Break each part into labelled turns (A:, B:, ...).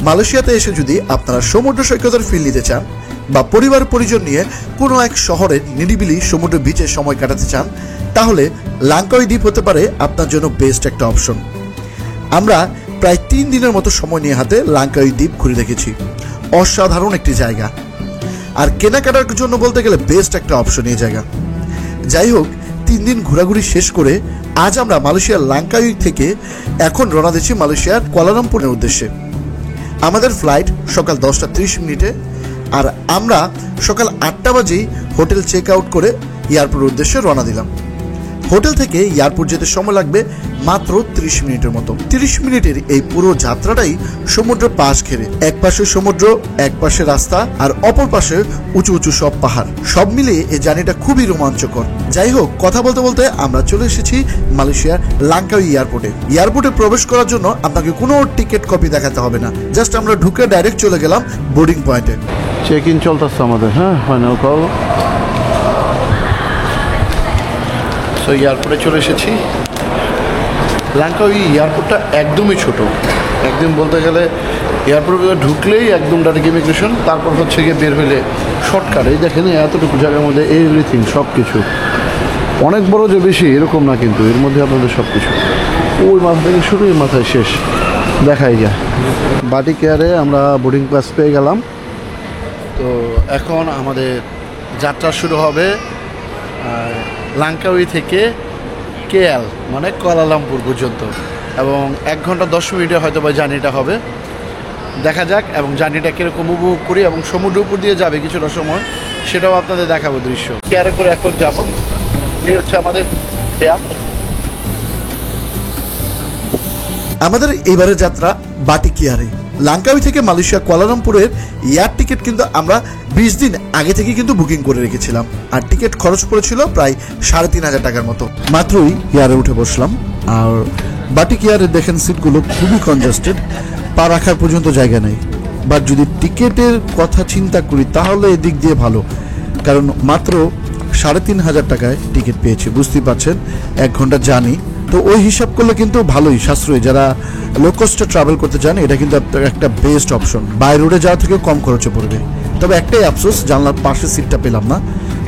A: মালয়েশিয়াতে এসে যদি আপনারা সমুদ্র সৈকতের ফিল নিতে চান বা পরিবার পরিজন নিয়ে কোনো এক শহরের নিরিবিলি সমুদ্র বিচে সময় কাটাতে চান, তাহলে লাঙ্কাউই দ্বীপ হতে পারে আপনার জন্য বেস্ট একটা অপশন। আমরা প্রায় 3 দিনের মতো সময় নিয়ে হাতে লাঙ্কাউই দ্বীপ ঘুরে দেখেছি। অসাধারণ একটি জায়গা, আর কেনাকাটার জন্য বলতে গেলে বেস্ট একটা অপশন এই জায়গা। যাই হোক, 3 দিন ঘোরাঘুরি শেষ করে আজ আমরা মালয়েশিয়ার লাঙ্কাউই থেকে এখন রওনা দিচ্ছি মালয়েশিয়ার কুয়ালালামপুরের উদ্দেশ্যে। আমাদের ফ্লাইট সকাল 10:30 আর আমরা সকাল 8টা বাজেই হোটেল চেক আউট করে এয়ারপোর্টের উদ্দেশ্যে রওনা দিলাম। হোটেল থেকে এয়ারপোর্ট যেতে সময় লাগবে মাত্র 30 মিনিটের মতো। 30 মিনিটের এই পুরো যাত্রাটাই সমুদ্র পাশ ঘেরে, এক পাশে সমুদ্র, এক পাশে রাস্তা, আর অপর পাশে উঁচু উঁচু সব পাহাড়। সব মিলিয়ে এই জার্নিটা খুবই রোমাঞ্চকর। যাই হোক, কথা বলতে বলতে আমরা চলে এসেছি মালয়েশিয়ার লাঙ্কাউই এয়ারপোর্টে। এয়ারপোর্টে প্রবেশ করার জন্য আপনাকে কোনো টিকিট কপি দেখাতে হবে না, জাস্ট আমরা ঢুকে ডাইরেক্ট চলে গেলাম বোর্ডিং পয়েন্টে।
B: চেক ইন চলতেছে আমাদের, হ্যাঁ, ফাইনাল কল। সো এয়ারপোর্টে চলে এসেছি। লাঙ্কাউই এয়ারপোর্টটা একদমই ছোট, একদম বলতে গেলে এয়ারপোর্টে ঢুকলেই একদম ডাইরেক্ট ইমিগ্রেশন, তারপর হচ্ছে গিয়ে বের হলে শর্টকাট। এই দেখেন এতটুকু জায়গার মধ্যে এভরিথিং, সব কিছু। অনেক বড় যে বেশি এরকম না, কিন্তু এর মধ্যে আপনাদের সব কিছু ওই মাথা থেকে শুরু, এই মাথায় শেষ, দেখাই যায়। বাটিক এয়ারে আমরা বোর্ডিং পাস পেয়ে গেলাম। তো এখন আমাদের যাত্রা শুরু হবে লাঙ্কাউই থেকে কেএল মানে কুয়ালালামপুর পর্যন্ত, এবং 1 ঘন্টা 10 মিনিটে হয়তো বা জার্নিটা হবে। দেখা যাক এবং জার্নিটা কীরকম উপভোগ করি, এবং সমুদ্র উপর দিয়ে যাবে কিছুটা সময়, সেটাও আপনাদের দেখাবো দৃশ্য। কেয়ারে করে এখন যাবো, এই হচ্ছে আমাদের ক্যাব।
A: আমাদের এবারের যাত্রা বাটিক এয়ারে। লাঙ্কাউই থেকে মালয়েশিয়া কুয়ালালামপুরের এয়ার টিকিট কিন্তু আমরা 20 দিন আগে থেকে কিন্তু বুকিং করে রেখেছিলাম, আর টিকিট খরচ পড়েছিল প্রায় 3,500 টাকার মতো। মাত্রই এয়ারে উঠে বসলাম, আর বাটিক এয়ারে দেখেন সিটগুলো খুবই কনজাস্টেড, পা রাখার পর্যন্ত জায়গা নেই। বাট যদি টিকিটের কথা চিন্তা করি তাহলে এদিক দিয়ে ভালো, কারণ মাত্র 3,500 টাকায় টিকিট পেয়েছি। বুঝতেই পারছেন, 1 ঘন্টা জার্নি, তো ওই হিসাব করলে কিন্তু ভালোই সাশ্রয়ী। যারা লো কস্টে ট্রাভেল করতে চান, এটা কিন্তু একটা বেস্ট অপশন, বাই রোডে যাওয়া থেকেও কম খরচে পড়বে। তবে একটাই আফসোস, জানলার পাশে সিটটা পেলাম না,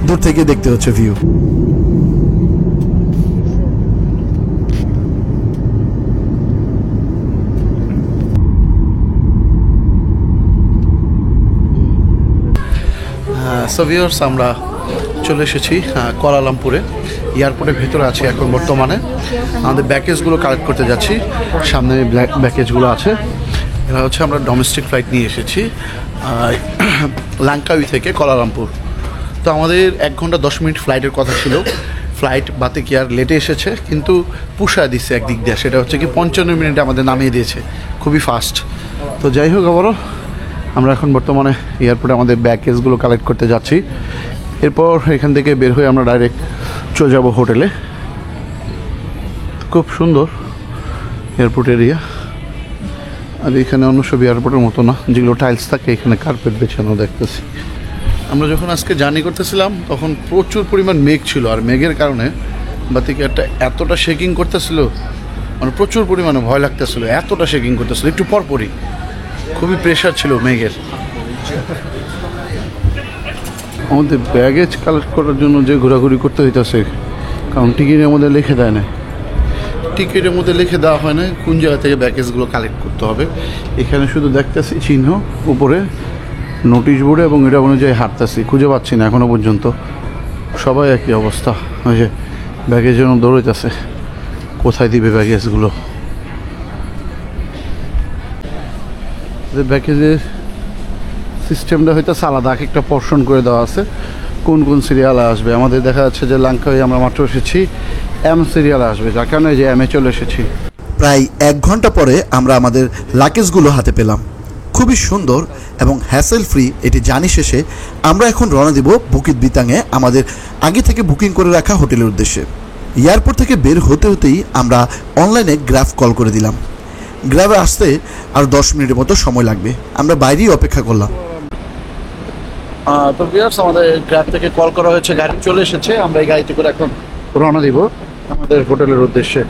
A: দূর থেকে দেখতে হচ্ছে ভিউ।
B: সো ভিউয়ার্স, আমরা চলে এসেছি কুয়ালালামপুরে। এয়ারপোর্টের ভেতরে আছি এখন বর্তমানে। আমাদের ব্যাগেজগুলো কালেক্ট করতে যাচ্ছি। সামনে ব্যাগেজগুলো আছে। এরা হচ্ছে আমরা ডোমেস্টিক ফ্লাইট নিয়ে এসেছি লাঙ্কাউই থেকে কুয়ালালামপুর। তো আমাদের 1 ঘন্টা 10 মিনিট ফ্লাইটের কথা ছিল। ফ্লাইট বাতিক এয়ার লেটে এসেছে, কিন্তু পুষায় দিচ্ছে একদিক দিয়ে। সেটা হচ্ছে কি 55 মিনিটে আমাদের নামিয়ে দিয়েছে, খুবই ফাস্ট। তো যাই হোক, আবারও আমরা এখন বর্তমানে এয়ারপোর্টে আমাদের ব্যাগেজগুলো কালেক্ট করতে যাচ্ছি। এরপর এখান থেকে বের হয়ে আমরা ডাইরেক্ট চলে যাব হোটেলে। খুব সুন্দর এয়ারপোর্ট এরিয়া, আর এখানে অন্য সব এয়ারপোর্টের মতো না, যেগুলো টাইলস থাকে এখানে কার্পেট বেছানো দেখতেছি। আমরা যখন আজকে জার্নি করতেছিলাম তখন প্রচুর পরিমাণ মেঘ ছিল, আর মেঘের কারণে বাতিক এয়ারটা এতটা শেকিং করতেছিল, মানে প্রচুর পরিমাণে ভয় লাগতেছিল, এতটা শেকিং করতেছিল একটু পরপরই। খুবই প্রেশার ছিল মেঘের। আমাদের ব্যাগেজ কালেক্ট করার জন্য যে ঘোরাঘুরি করতে হইতেছে, কারণ টিকিটের মধ্যে লিখে দেয় না, টিকিটের মধ্যে লিখে দেওয়া হয় না কোন জায়গা থেকে ব্যাগেজগুলো কালেক্ট করতে হবে। এখানে শুধু দেখতেছি চিহ্ন উপরে, নোটিশ বোর্ডে, এবং এটা অনুযায়ী হাঁটতেছি, খুঁজে পাচ্ছি না এখনও পর্যন্ত। সবাই একই অবস্থা, ওই যে ব্যাগেজ যেন দৌড়াইতেছে, কোথায় দিবে ব্যাগেজগুলো। ব্যাগেজের সিস্টেমটা হয়তো আলাদা, একটা পোর্শন করে দেওয়া আছে কোন কোন সিরিয়ালে আসবে। আমাদের দেখা যাচ্ছে যে লাঙ্কাউই আমরা মাত্র এসেছি, এম সিরিয়ালে আসবে, যার কারণে যে এমে চলে এসেছি।
A: প্রায় 1 ঘন্টা পরে আমরা আমাদের লাগেজগুলো হাতে পেলাম। খুবই সুন্দর এবং হ্যাসেল ফ্রি এটি জার্নি শেষে আমরা এখন রওনা দিব বুকিত বিতাঙে আমাদের আগে থেকে বুকিং করে রাখা হোটেলের উদ্দেশ্যে। এয়ারপোর্ট থেকে বের হতে হতেই আমরা অনলাইনে গ্রাফ কল করে দিলাম। গ্রাফে আসতে আর 10 মিনিটের মতো সময় লাগবে, আমরা বাইরেই অপেক্ষা করলাম।
B: তো ভিউয়ার্স, আমাদের গ্রাফ থেকে কল করা হয়েছে, গাড়ি চলে এসেছে। আমরা এই গাড়িতে করে এখন রওনা দিব আমাদের হোটেলের উদ্দেশ্যে।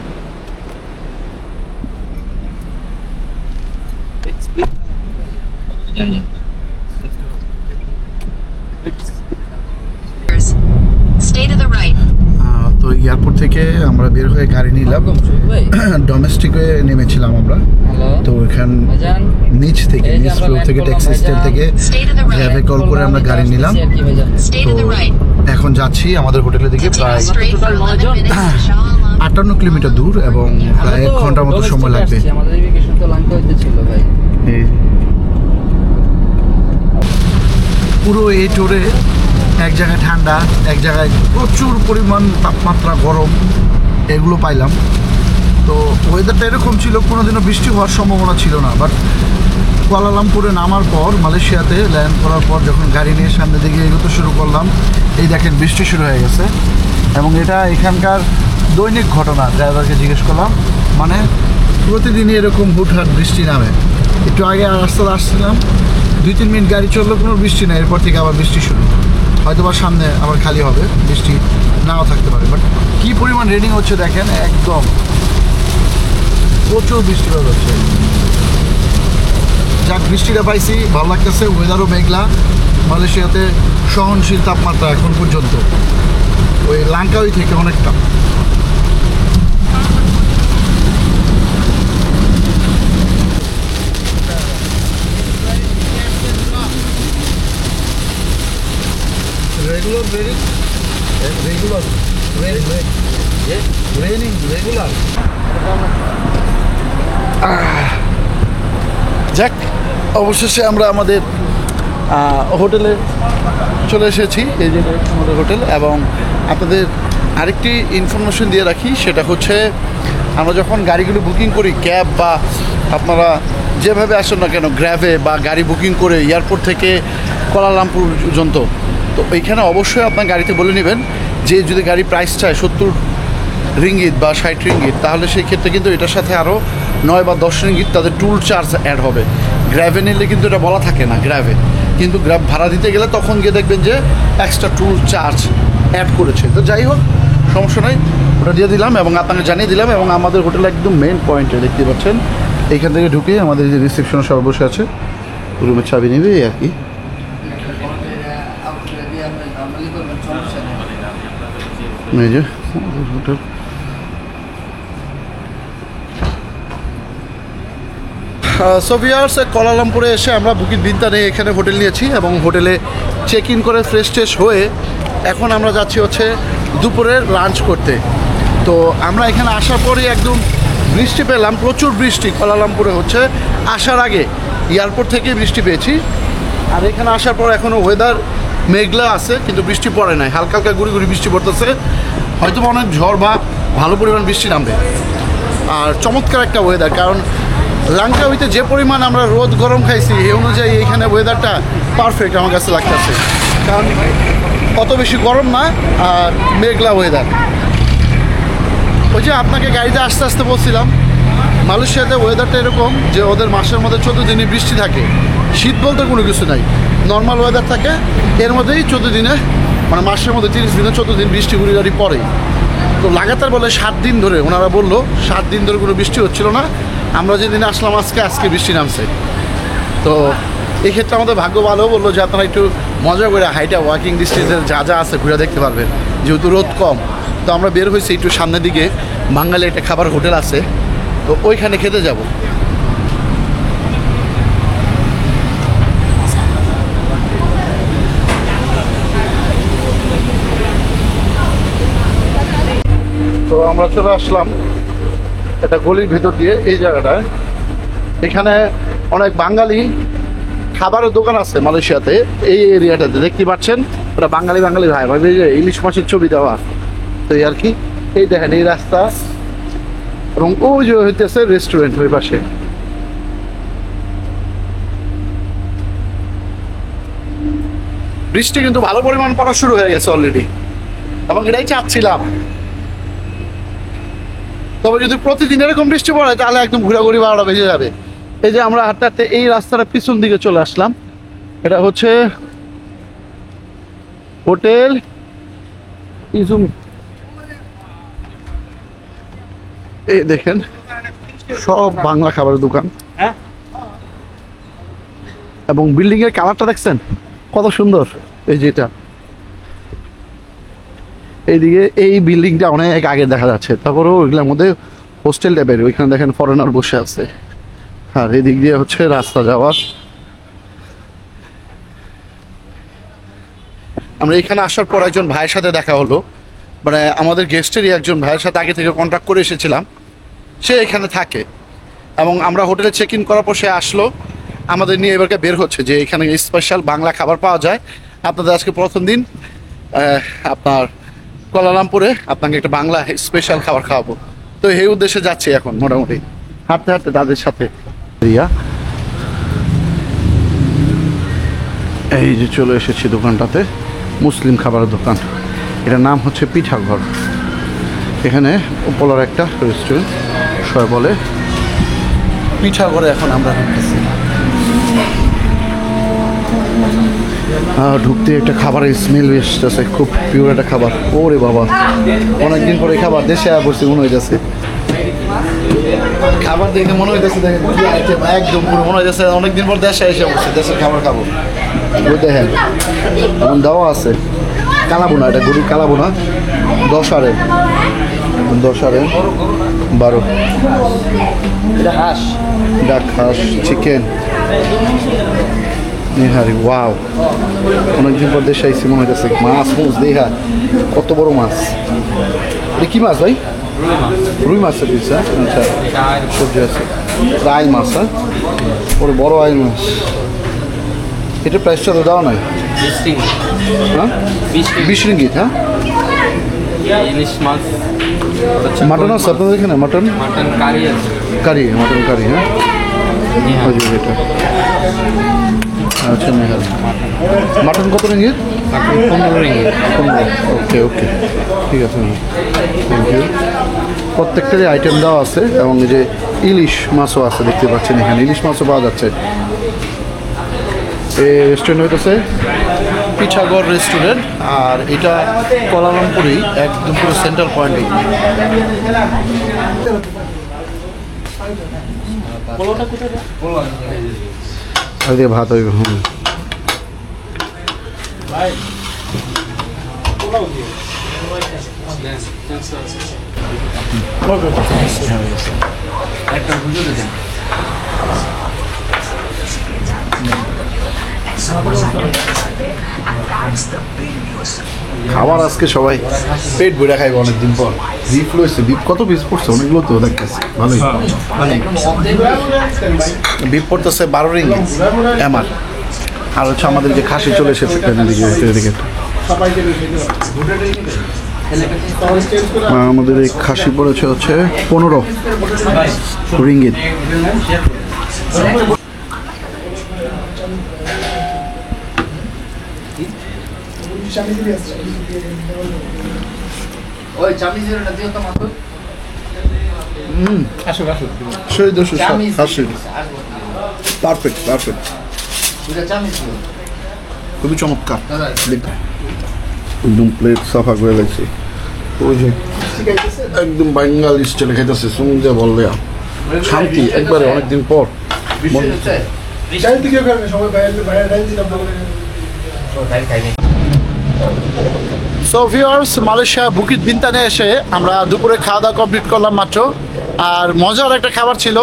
C: Stay to the right.
B: তো এয়ারপোর্ট থেকে আমরা বের হয়ে গাড়ি নিলাম, ডোমেস্টিকে নেমেছিলাম আমরা। তো এখান নিচ থেকে নিচ ফ্লোর থেকে ট্যাক্সি স্ট্যান্ড থেকে গ্র্যাবে কল করে আমরা গাড়ি নিলাম।
C: Stay
B: তো
C: to the right.
B: এখন যাচ্ছি আমাদের হোটেলের দিকে। প্রায়
C: Continue straight for 11 minutes to Shah Alam.
B: 58 kilometre দূর এবং প্রায় 1 ঘন্টার মতো সময় লাগবে।
D: আমাদের ভ্যাকেশন তো লাঙ্কাউইতে ছিল ভাই।
B: পুরো এই ট্যুরে এক জায়গায় ঠান্ডা, এক জায়গায় প্রচুর পরিমাণ তাপমাত্রা, গরম, এগুলো পাইলাম। তো ওয়েদারটা এরকম ছিল, কোনোদিনও বৃষ্টি হওয়ার সম্ভাবনা ছিল না। বাট কুয়ালালামপুরে নামার পর, মালয়েশিয়াতে ল্যান্ড করার পর যখন গাড়ি নিয়ে সামনের দিকে এগোতে শুরু করলাম, এই দেখেন বৃষ্টি শুরু হয়ে গেছে। এবং এটা এখানকার দৈনিক ঘটনা। ড্রাইভারকে জিজ্ঞেস করলাম, মানে প্রতিদিনই এরকম হুটহাট বৃষ্টি নামে। একটু আগে রাস্তাতে আসছিলাম, 2-3 মিনিট গাড়ি চললো, কোনো বৃষ্টি নেই। এরপর থেকে আবার বৃষ্টি শুরু। হয়তো বা সামনে আবার খালি হবে, বৃষ্টি নাও থাকতে পারে। বাট কী পরিমাণ রেডিং হচ্ছে দেখেন, একদম প্রচুর বৃষ্টিপাত হচ্ছে। যাক, বৃষ্টিটা পাইছি, ভালো লাগতেছে। ওয়েদারও মেঘলা। মালয়েশিয়াতে সহনশীল তাপমাত্রা এখন পর্যন্ত ওই লাঙ্কাউই থেকে অনেকটা। Regular raining, regular raining regular. যাক, অবশেষে আমরা আমাদের হোটেলে চলে এসেছি। এই যে আমাদের হোটেল। এবং আপনাদের আরেকটি ইনফরমেশন দিয়ে রাখি, সেটা হচ্ছে আমরা যখন গাড়িগুলো বুকিং করি, ক্যাব বা আপনারা যেভাবে আসেন না কেন, গ্র্যাবে বা গাড়ি বুকিং করে এয়ারপোর্ট থেকে কুয়ালালামপুর পর্যন্ত, তো এইখানে অবশ্যই আপনার গাড়িতে বলে নেবেন যে যদি গাড়ি প্রাইস চায় 70 রিঙ্গিত বা 60 রিঙ্গিত, তাহলে সেই ক্ষেত্রে কিন্তু এটার সাথে আরও 9 বা 10 রিঙ্গিত তাদের টুল চার্জ অ্যাড হবে। গ্র্যাভে নিলে কিন্তু এটা বলা থাকে না গ্র্যাভে, কিন্তু গ্র্যাব ভাড়া দিতে গেলে তখন গিয়ে দেখবেন যে এক্সট্রা টুল চার্জ অ্যাড করেছে। তো যাই হোক, সমস্যা নাই, ওটা দিয়ে দিলাম এবং আপনাকে জানিয়ে দিলাম। এবং আমাদের হোটেলে একদম মেন পয়েন্টে দেখতে পাচ্ছেন, এইখান থেকে ঢুকে আমাদের যে রিসেপশনে সবাই বসে আছে, রুমের চাবি নেবে আর কি। এই যে হোটেল। সোভিয়ার্স, কুয়ালালামপুরে এসে আমরা বুকিট বিন্তানে এখানে হোটেল নিয়েছি এবং হোটেলে চেক ইন করে ফ্রেশ ট্রেশ হয়ে এখন আমরা যাচ্ছি হচ্ছে দুপুরের লাঞ্চ করতে। তো আমরা এখানে আসার পরই একদম বৃষ্টি পেলাম, প্রচুর বৃষ্টি কুয়ালালামপুরে হচ্ছে। আসার আগে এয়ারপোর্ট থেকে বৃষ্টি পেয়েছি। আর এখানে আসার পর এখনও ওয়েদার মেঘলা আছে, কিন্তু বৃষ্টি পড়ে নাই, হালকা হালকা গুড়ি গুড়ি বৃষ্টি পড়তেছে। হয়তো অনেক ঝড় বা ভালো পরিমাণ বৃষ্টি নামবে। আর চমৎকার একটা ওয়েদার, কারণ লাঙ্কাউইতে যে পরিমাণ আমরা রোদ গরম খাইছি, এই অনুযায়ী এখানে ওয়েদারটা পারফেক্ট আমার কাছে লাগতেছে। কারণ অত বেশি গরম না, আর মেঘলা ওয়েদার। ওই যে আপনাকে গাড়িতে আস্তে আস্তে বলছিলাম, মালয়েশিয়াতে ওয়েদারটা এরকম যে ওদের মাসের মধ্যে 14 দিনই বৃষ্টি থাকে। শীত বলতে কোনো কিছু নাই, নর্মাল ওয়েদার থাকে। এর মধ্যেই 14 দিনে, মানে মাসের মধ্যে 30 দিনে 14 দিন বৃষ্টি গুড়ি পড়ে। তো লাগাতার বলে 7 দিন ধরে, ওনারা বললো 7 দিন ধরে কোনো বৃষ্টি হচ্ছিল না। আমরা যেদিন আসলাম আজকে বৃষ্টি নামছে। তো এক্ষেত্রে আমাদের ভাগ্য ভালো, বললো যে আপনারা একটু মজা করে হাইটা ওয়াকিং ডিস্টেন্সের যা যা আছে ঘুরে দেখতে পারবেন, যেহেতু রোদ কম। তো আমরা বের হয়েছি একটু সামনের দিকে, বাঙালি একটা খাবার হোটেল আছে, তো ওইখানে খেতে যাব। তো আমরা চলে আসলাম একটা গলির ভিতর দিয়ে, এই জায়গাটায়। এখানে অনেক বাঙালি খাবারের দোকান আছে মালয়েশিয়াতে, এই এরিয়াটাতে দেখতে পাচ্ছেন। ওটা বাঙালি ভাই ভাই, যে ইলিশ মাছের ছবি দেওয়া। তো এই আর কি, এই দেখেন এই রাস্তা, এবং ওই যে হইতেছে রেস্টুরেন্ট ওই পাশে। বৃষ্টি কিন্তু ভালো পরিমাণ পড়া শুরু হয়ে গেছে অলরেডি, এবং এটাই চাচ্ছিলাম। তবে যদি প্রতিদিন এরকম বৃষ্টি পড়ে তাহলে একদম ঘোরাঘুরি 12টা বেজে যাবে। এই যে আমরা হাঁটতে হাঁটতে এই রাস্তাটা পিছন দিকে চলে আসলাম। এটা হচ্ছে হোটেল ইজুম। এই দেখেন সব বাংলা খাবারের দোকান। এবং বিল্ডিংয়ের কালারটা দেখছেন কত সুন্দর। এই যেটা এইদিকে এই বিল্ডিংটা অনেক আগে দেখা যাচ্ছে, তারপরেও ওইগুলোর মধ্যে হোস্টেল টাইপের, ওইখানে দেখেন ফরেনার বসে আছে। আর এদিক দিয়ে হচ্ছে রাস্তা যাওয়ার। আমরা এখানে আসার পর একজন ভাইয়ের সাথে দেখা হলো, মানে আমাদের গেস্টেরই একজন ভাইয়ের সাথে আগে থেকে কন্ট্যাক্ট করে এসেছিলাম, সে এখানে থাকে এবং আমরা হোটেলে চেক ইন করার পর সে আসলো আমাদের নিয়ে, এবারকে বের হচ্ছে যে এখানে স্পেশাল বাংলা খাবার পাওয়া যায়। আপনাদের আজকে প্রথম দিন আপনার কুয়ালালামপুরে আপনাকে একটা বাংলা স্পেশাল খাবার খাওয়াবো, তো এই উদ্দেশ্যে যাচ্ছি এখন মোটামুটি হাঁটতে হাঁটতে তাদের সাথে। এই যে চলে এসেছি দোকানটাতে, মুসলিম খাবারের দোকান, এটার নাম হচ্ছে পিঠাঘর। এখানে উপলার একটা রেস্টুরেন্ট, সবাই বলে পিঠাঘরে। এখন আমরা ঢুকতেছি, ঢুকতে একটা খাবারের স্মেল এসেছে, খুব পিওর একটা খাবার। ওরে বাবা, অনেকদিন পরে খাবার দেশে বসে মনে হইতেছে, খাবার দেখে মনে হইতেছে দেখেন কি আইটেম, একদম পুরো মনে হইতেছে অনেকদিন পর দেশে এসে বসে দেশের খাবার খাবো। ওই দেখেন এমন দেওয়া আছে কালাবোনা, এটা গরুর কালাবোনা 10 আরে 12,
D: এটা হাঁস,
B: ডাক হাঁস, চিকেন, নিহারি। ওয়াও, অনেকদিন পর দেশে আইসি মনে হইতেছে। মাছ মুছ দেখা কত বড় মাছ, এটা কি মাছ ভাই? রুই মাছ দিচ্ছে। আচ্ছা, সবজি আছে, আইল মাছ। হ্যাঁ, ওর বড় আইল মাছ। এটা প্রাইসটা তো দেওয়া নাই। হ্যাঁ, 20 রিঙ্গিত। হ্যাঁ,
D: ইলিশ মাছ,
B: মাটন আছে আপনাদের এখানে? মাটন
D: কারি আছে,
B: মাটন কারি। হ্যাঁ, ওই যে এটা। আচ্ছা, নেহাল মাটন কত রিঙ্গিত?
D: 15 রিঙ্গিত।
B: 15। ওকে, ঠিক আছে, থ্যাংক ইউ। প্রত্যেকটারই আইটেম দেওয়া আছে এবং এই যে ইলিশ মাছও আছে, দেখতে পাচ্ছেন এখানে ইলিশ মাছও পাওয়া যাচ্ছে। এই রেস্টুরেন্ট হইতেছে পিঠাগড় রেস্টুরেন্ট, আর এটা কুয়ালালামপুরেই একদম পুরো সেন্ট্রাল পয়েন্টেই। ভাত হইব। খাবার আজকে সবাই পেট ভরে খাইবে অনেকদিন পর। বিফ লইছে, বিফ কত পিস পড়ছে? অনেকগুলো তো দেখতেছি, ভালোই। বিফ পড়তেছে 12 রিঙ্গিত এমআর। আর হচ্ছে আমাদের যে খাসি চলে এসেছে এদিকে। আমাদের এই খাসি পড়েছে হচ্ছে 15 রিঙ্গিত। পারফেক্ট, খুবই চমৎকার। একদম প্লেট সাফা করে লাগছে, ওই যে একদম বাঙ্গালি স্টাইলে খাইতেছে, সুন্দর বললে শান্তি একবারে অনেকদিন পর। সো ভিউয়ার্স, মালয়েশিয়া বুকিত বিন্তানে এসে আমরা দুপুরে খাওয়া দাওয়া কমপ্লিট করলাম মাত্র। আর মজার একটা খাবার ছিল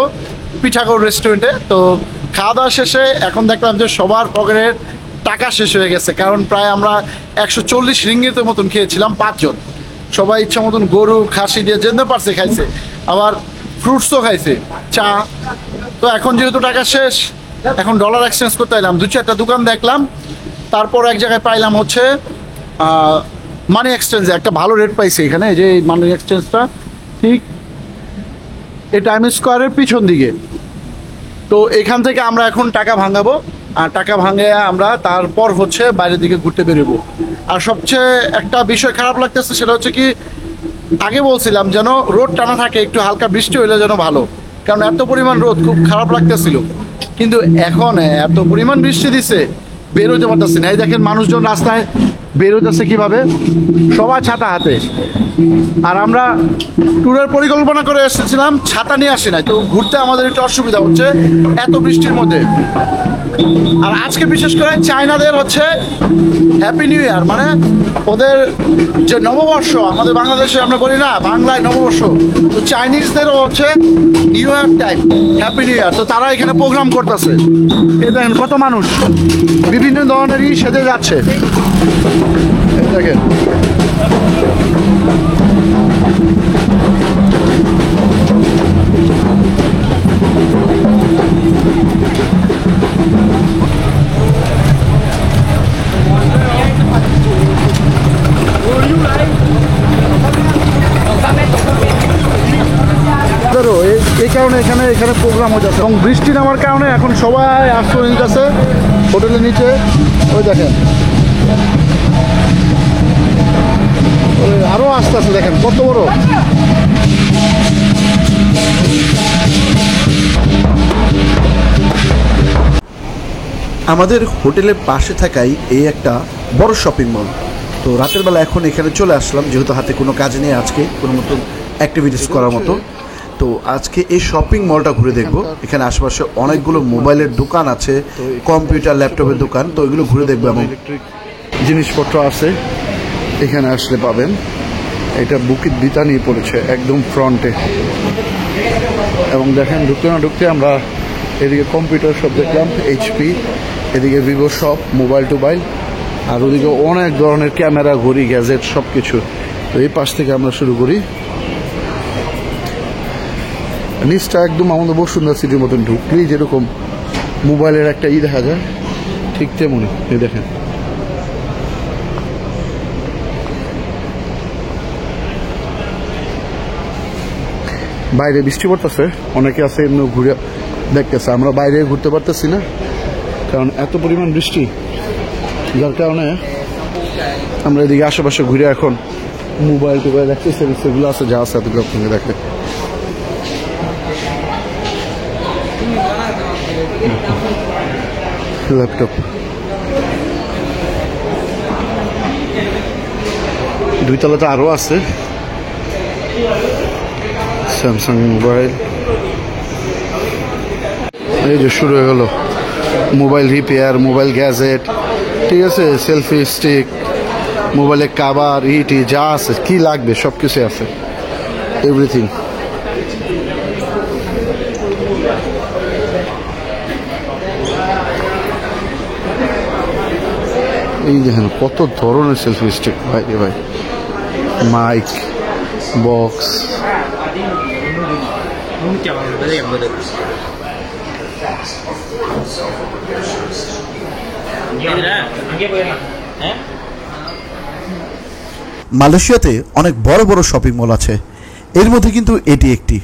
B: পিঠাগড় রেস্টুরেন্টে। তো খাওয়া দাওয়া শেষে এখন দেখলাম যে সবার পকেটের টাকা শেষ হয়ে গেছে, কারণ প্রায় আমরা 140 রিঙ্গিতের মতন খেয়েছিলাম 5 জন। সবাই ইচ্ছা মতন গরু খাসি দিয়ে যেতে পারছে খাইছে, আবার ফ্রুটসও খাইছে, চা। তো এখন যেহেতু টাকা শেষ, এখন ডলার এক্সচেঞ্জ করতে এলাম। 2-4টা দোকান দেখলাম, তারপর এক জায়গায় পাইলাম হচ্ছে মানি এক্সচেঞ্জে একটা ভালো রেট পাইছে এখানে। এই যে মানি এক্সচেঞ্জটা ঠিক এই টাইম স্কোয়ারের পিছন দিকে। তো এখান থেকে আমরা এখন টাকা ভাঙাবো, আর টাকা ভাঙে আমরা তারপর হচ্ছে বাইরের দিকে ঘুরতে বেরোবো। আর সবচেয়ে একটা বিষয় খারাপ লাগতেছে, সেটা হচ্ছে কি আগে বলছিলাম যেন রোদ টানা থাকে, একটু হালকা বৃষ্টি হইলে যেন ভালো, কারণ এত পরিমাণ রোদ খুব খারাপ লাগতেছিল। কিন্তু এখন এত পরিমাণ বৃষ্টি দিচ্ছে, বেরোতে পারতেছি না। এই দেখেন মানুষজন রাস্তায় বেরোতেছে কিভাবে, সবাই ছাতা হাতে। আর আমরা ট্যুরের পরিকল্পনা করে এসেছিলাম, ছাতা নিয়ে আসি নাই, তো ঘুরতে আমাদের একটু অসুবিধা হচ্ছে এত বৃষ্টির মধ্যে। আর আজকে বিশেষ করে চায়নাদের হচ্ছে হ্যাপি নিউ ইয়ার, মানে ওদের যে নববর্ষ, আমাদের বাংলাদেশে আমরা বলি না বাংলায় নববর্ষ, তো চাইনিজদেরও হচ্ছে new year time, happy new year. তো তারা এখানে প্রোগ্রাম করতেছে, এই দেখেন কত মানুষ বিভিন্ন ধরনেরই সেজে যাচ্ছে, এই দেখেন। এই কারণে এখানে প্রোগ্রাম হয়ে যাচ্ছে, এবং বৃষ্টি নামার কারণে এখন সবাই আশ্রয় নিতেছে হোটেলের নিচে। ওই দেখেন আরো আস্তে আস্তে দেখেন কত বড়।
A: আমাদের হোটেলের পাশে থাকাই এই একটা বড় শপিং মল। তো রাতের বেলা এখন এখানে চলে আসলাম, যেহেতু হাতে কোনো কাজ নেই আজকে কোনো মতো অ্যাক্টিভিটিস করার মতো। তো আজকে এই শপিং মলটা ঘুরে দেখব। এখানে আশেপাশে অনেকগুলো মোবাইলের দোকান আছে, কম্পিউটার ল্যাপটপের দোকান, তো ওইগুলো ঘুরে দেখবো। এবং
B: ইলেকট্রিক জিনিসপত্র আছে, এখানে আসলে পাবেন। এটা বুকিত বিতানি পড়েছে একদম ফ্রন্টে, এবং দেখেন ঢুকতে না ঢুকতে আমরা এদিকে কম্পিউটার সব দেখলাম, এইচপি, এদিকে ভিভো সব মোবাইল টোবাইল, আর ওদিকে অনেক ধরনের ক্যামেরা, ঘড়ি, গ্যাজেট সব কিছু। তো এই পাশ থেকে আমরা শুরু করি। নিচটা একদম আমাদের বসুন্ধরা সিটির মতন, ঢুকলেই যেরকম মোবাইলের একটা দেখা যায় ঠিক তেমনই। এই দেখেন বাইরে বৃষ্টি পড়তেছে, অনেকে আছে এমনি ঘুরে দেখতেছে। আমরা বাইরে ঘুরতে পারতেছি না কারণ এত পরিমাণ বৃষ্টি, যার কারণে আমরা এদিকে আশেপাশে ঘুরে এখন মোবাইল টোবাইল অ্যাক্সেসরিজ সেগুলো আছে যা আছে এতগুলো আপনাকে দেখে। ল্যাপটপ, দুই তলাতে আরো আছে স্যামসাং মোবাইল। এই যে শুরু হয়ে গেল মোবাইল রিপেয়ার, মোবাইল গ্যাজেট, ঠিক আছে, সেলফি স্টিক, মোবাইলের কাভার, ইটি যা আছে কি লাগবে সব কিছু আছে, এভরিথিং। এই দেখেন কত ধরনের সেলফি স্টিক, ভাই রে ভাই, মাইক, বক্স,
A: মালয়েশিয়াতে অনেক বড় বড় শপিং মল আছে, এর মধ্যে কিন্তু এটি একটি।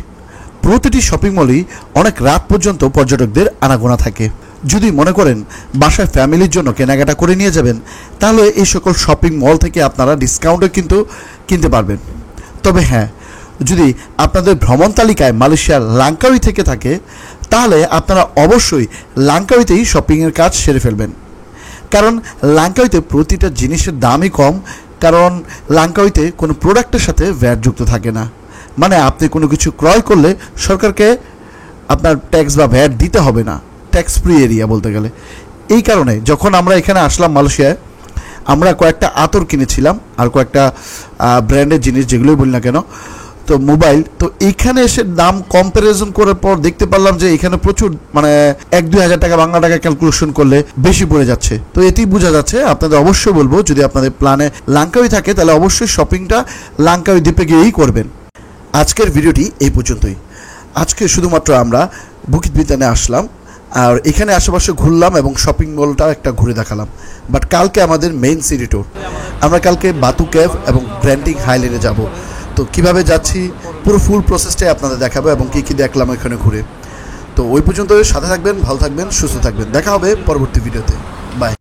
A: প্রতিটি শপিং মলই অনেক রাত পর্যন্ত পর্যটকদের আনাগোনা থাকে। যদি মনে করেন বাসায় ফ্যামিলির জন্য কেনাকাটা করে নিয়ে যাবেন, তাহলে এই সকল শপিং মল থেকে আপনারা ডিসকাউন্টে কিন্তু কিনতে পারবেন। তবে হ্যাঁ, যদি আপনাদের ভ্রমণ তালিকায় মালয়েশিয়ার লাংকাউই থেকে থাকে, তাহলে আপনারা অবশ্যই লাংকাউইতেই শপিংয়ের কাজ সেরে ফেলবেন। কারণ লাংকাউইতে প্রতিটা জিনিসের দামই কম, কারণ লাংকাউইতে কোনো প্রোডাক্টের সাথে ভ্যাট যুক্ত থাকে না। মানে আপনি কোনো কিছু ক্রয় করলে সরকারকে আপনার ট্যাক্স বা ভ্যাট দিতে হবে না, ট্যাক্স ফ্রি এরিয়া বলতে গেলে। এই কারণে যখন আমরা এখানে আসলাম মালয়েশিয়ায়, আমরা কয়েকটা আতর কিনেছিলাম আর কয়েকটা ব্র্যান্ডের জিনিস যেগুলোই বলি না কেন, তো মোবাইল। তো এইখানে এসে দাম কম্প্যারিজন করার পর দেখতে পারলাম যে এখানে প্রচুর, মানে 1-2 হাজার টাকা বাংলা টাকা ক্যালকুলেশন করলে বেশি পড়ে যাচ্ছে। তো এতেই বোঝা যাচ্ছে, আপনাদের অবশ্যই বলবো যদি আপনাদের প্ল্যানে লাংকাউই থাকে তাহলে অবশ্যই শপিংটা লাংকাউই দ্বীপে গিয়েই করবেন। আজকের ভিডিওটি এই পর্যন্তই। আজকে শুধুমাত্র আমরা বুকিত বিতানে আসলাম আর এখানে আশেপাশে ঘুরলাম এবং শপিং মলটা একটা ঘুরে দেখালাম। বাট কালকে আমাদের মেইন সিটি ট্যুর, আমরা কালকে বাতু কেভ এবং গ্র্যান্টিং হাইল্যান্ডে যাব। তো কিভাবে যাচ্ছি পুরো ফুল প্রসেসটাই আপনাদের দেখাবো এবং কী কী দেখলাম এখানে ঘুরে। তো ওই পর্যন্ত সাথে থাকবেন, ভালো থাকবেন, সুস্থ থাকবেন। দেখা হবে পরবর্তী ভিডিওতে।